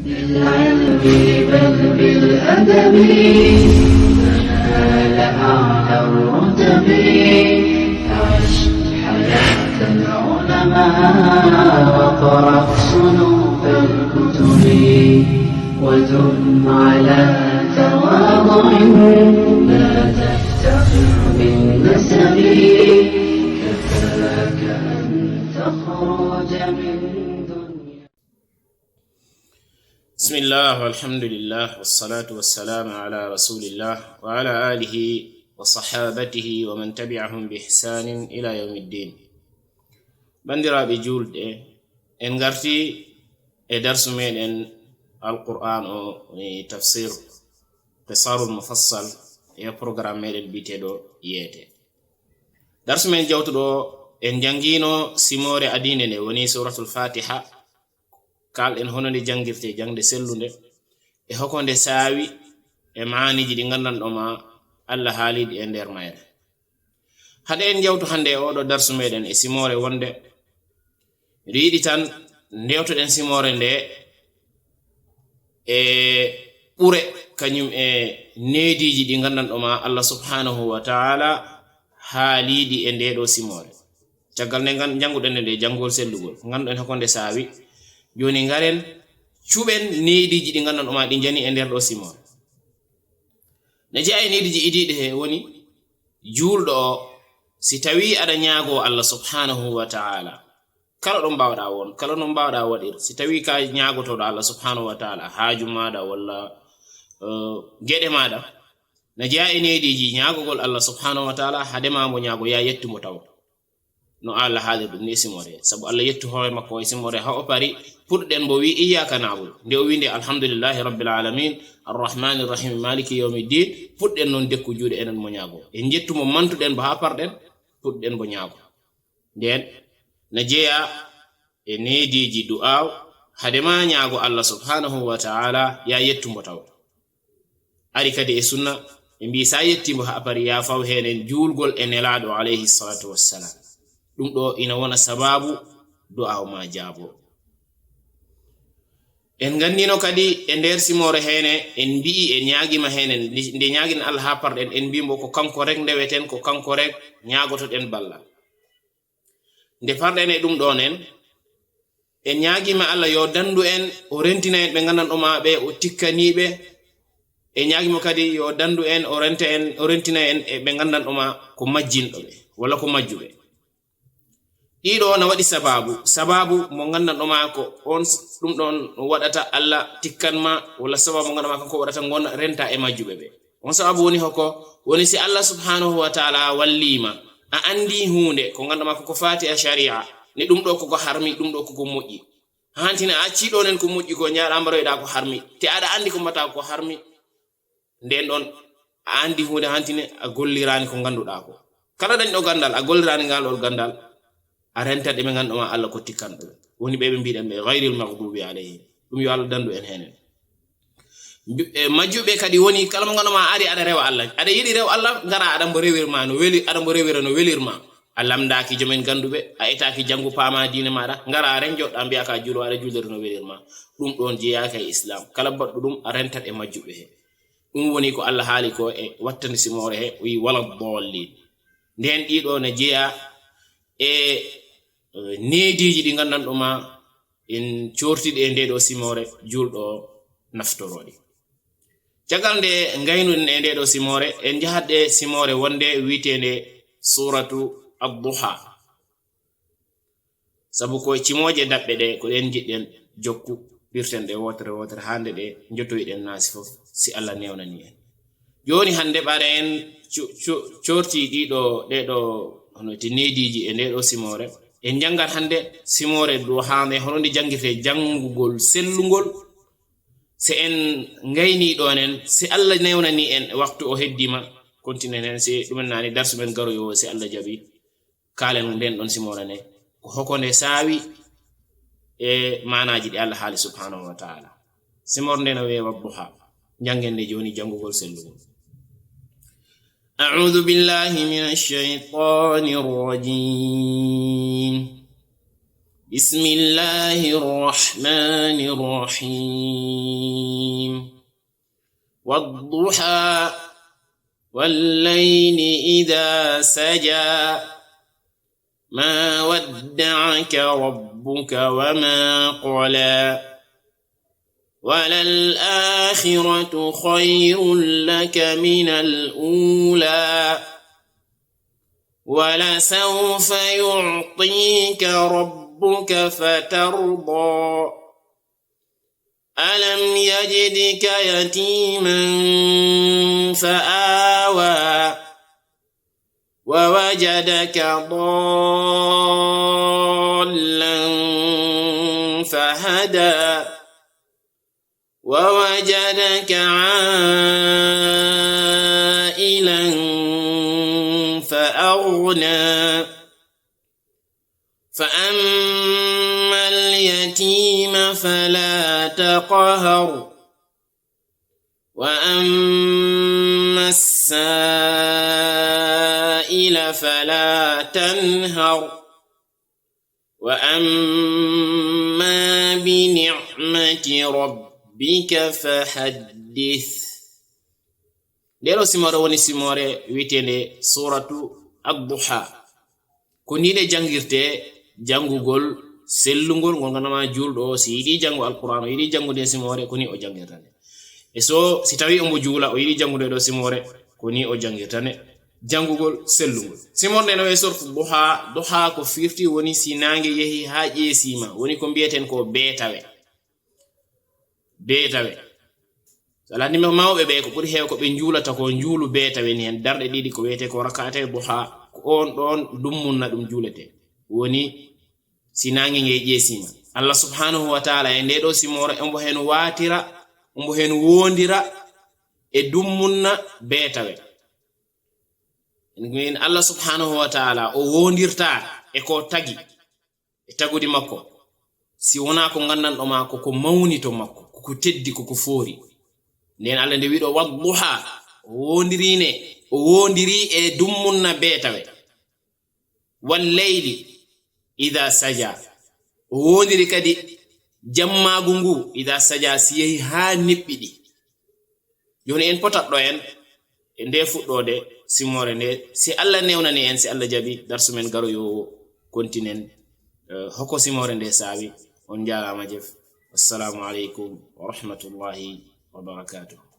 بالعلم بل بالأدب تنال أعلى الرتب عش حياة العلماء واقرأ صنوف الكتب وزن على تواضع لا تفتخر بالنسب كفاك أن تخرج من دنيا. بسم الله والحمد لله والصلاة والسلام على رسول الله وعلى آله وصحابته ومن تبعهم بإحسان إلى يوم الدين. بندرا بجولد إن غرتي درس من القرآن أو تفسير قصار المفصل يا برنامج من بيتدو يته درس من جوتدو إن جانجينو سيموري أدينه وني سورة الفاتحة kal en honande jangirte jangde sellunde e hokonde saawi e maaniji di gandanɗo ma Allah haalidi e nder mayre. Hade en jawtu hande oɗo darsu meɗen e simore wonde miɗo yiɗi tan ndewtoɗen simore nde e ɓure kañum e neediji ɗi gandanɗo ma Allah subhanahu wa ta'ala haalidi e ndeɗo simore. Caggal nde janguɗen nde jangol sellugol ganduɗen hokonde saawi joni ngaren cuɓen neediji ɗi gandanɗo ma ɗi jani e nder ɗo simore. Ne jeeya e neediji idiɗe he woni julɗo o si tawi aɗa ñaago Allah subhanahu wa ta'ala kala ɗum mbawɗa won kala ɗum mbawɗa waɗir si tawi ka ñaagotoɗo Allah subhanahu wa ta'ala haaju maɗa walla geɗe maɗa ne jeeya e neediji ñaagogol Allah subhanahu wa ta'ala hadema mo ñaago ya yettumo taw no Allah haalir ɗum ni simore sabu Allah yettu hoore makko e simore ha o pari puɗɗen bo wi iyyaka na'budu nde o winde alhamdulillahi rabbil alamin arrahmanir rahim maliki yawmiddin puɗɗen non dekku juuɗe enen mo ñaago en jettumo mantuɗen bo ha parɗen puɗɗen bo ñaago nden ne jeeya e neediji du'a hadema ñaago Allah subhanahu wa ta'ala ya yettumo taw ari kadi e sunna e mbi sa yettimo ha pari ya faw henen juulgol e nelaɗo alayhi salatu wassalam ɗum ɗo ina wona sababu du'a ma jaabo. En gandino kadi e nder simore hene en mbi'i e ñaagima hene nde ñaagin Allah ha parɗen en mbimo ko kanko rek ndeweten ko kanko rek ñaagotoɗen balla nde parɗen e ɗum ɗon en ñaagima Allah yo dandu en o rentina en ɓe gandanɗo ma ɓe o tikkaniɓe e ñaagimo kadi yo dandu en o rentina en e ɓe gandanɗo ma ko majjinɗoɓe walla ko majjuɓe. Ɗiɗo na waɗi sababu mo gandanɗo ma ko on ɗum ɗon waɗata Allah tikkanma walla sababu mo gandanɗo ma kanko waɗata gon renta e majjuɓe ɓe on sababu woni hoko woni si Allah subhanahu wa ta'ala wallima a andi hunde ko gandanɗo ma ko fati a sharia ni ɗum ɗo koko harmi ɗum ɗo koko moƴƴi hantina a ciɗo nen ko moƴƴi ko ñaaɗa mbaroyɗa ko harmi te aɗa andi ko mbata ko harmi nden ɗon a andi hunde hantine a gollirani ko ganduɗa ko kala dañɗo gandal a gollirani ngal ɗo gandal a renta ɗe ɓe ganduɗo ma Allah ko tikkanɗo woni ɓe mbiɗen ɓe ghayril maghdubi alayhim ɗum yo Allah dandu en henen. Majjuɓe kadi woni kala mo ganduɗo ma ari aɗa rewa Allah aɗa yiɗi rew Allah ngara aɗa mbo rewirma no weli aɗa mbo rewira no welirma a lamdaki jomen ganduɓe a etaki janggu paama diine maɗa ngara ren joɗɗa mbiya ka juulo aɗa juulere no welirma ɗum ɗon jeeyaka e islam kala baɗɗo ɗum a rentat e majjuɓe he ɗum woni ko Allah haali ko e wattande simore he wi wala dallin nden ɗiɗo ne jeeya e neediji ɗi gandanɗo ma en cortiɗi e ndeɗo simore julɗo naftoroɗi. Caggal nde gaynuɗen e ndeɗo simore en jahatɗe simore wonde wiitende suratu ad-duha sabu ko cimoje daɓɓe ɗe ko ɗen jiɗɗen jokku birten ɗe wotere hande ɗe jottoyiɗen naasi fof si Allah newnani en joni hande ɓare en corti ɗeɗo hono ti neediji e ndeɗo simore en jangat hande simore duhande hono nde jangirte jangugol sellugol se en gayni ɗonen si Allah newnani en waktu o heddima continue hen si ɗumen nani darsu men garoyo si Allah jabi kalen nden ɗon simore ne ko hokonde saawi e manaji ɗi Allah haali subhanahu wa ta'ala simor nde no wewa duha jangen nde joni jangugol sellugol. أعوذ بالله من الشيطان الرجيم بسم الله الرحمن الرحيم والضحى والليل إذا سجى ما ودعك ربك وما قلى وللآخرة خير لك من الأولى ولسوف يعطيك ربك فترضى ألم يجدك يتيما فآوى ووجدك ضالا فهدى ووجدك عائلا فأغنى فأما اليتيم فلا تقهر وأما السائل فلا تنهر وأما بنعمة ربك فحدث. Dero simore woni simore witende suratu ad-duha ko nide jangirte jangugol sellungol ngol ganama juldo si yidi jangu alquran yidi jangu de simore ko ni o jangirtane e so si tawi ombo jula o yidi jangude do simore ko ni o jangirtane jangugol sellungol simorde no e suratu duha duha ko firti woni sinange yehi ha jesima woni ko bieten ko betawe ala ni mawbe be ko buri hew ko be njulata ko njulu betawe ni hen darde didi ko wete ko rakate duha ko on don dummunna dum julete woni sinange nge jesima Allah subhanahu wa ta'ala e ndedo simore embo hen watira embo hen wondira e dummunna betawe ngin Allah subhanahu wa ta'ala o wondirta e ko tagi e tagudi makko si wona ko gandan do makko ko mawni to makko ko teddi ko fori nen Allah nde wido wadduha wondiri e dummunna betawe wal layli idha saja wondiri kadi jammagu ngu idha saja si ha nibbidi joni en potatdo en e nde fuddode simore nde si Allah newnani en si Allah jabi darsu men garo yo kontinen hoko simore nde sawi on jarama jef assalamu alaikum wa rahmatullahi wa barakatuh.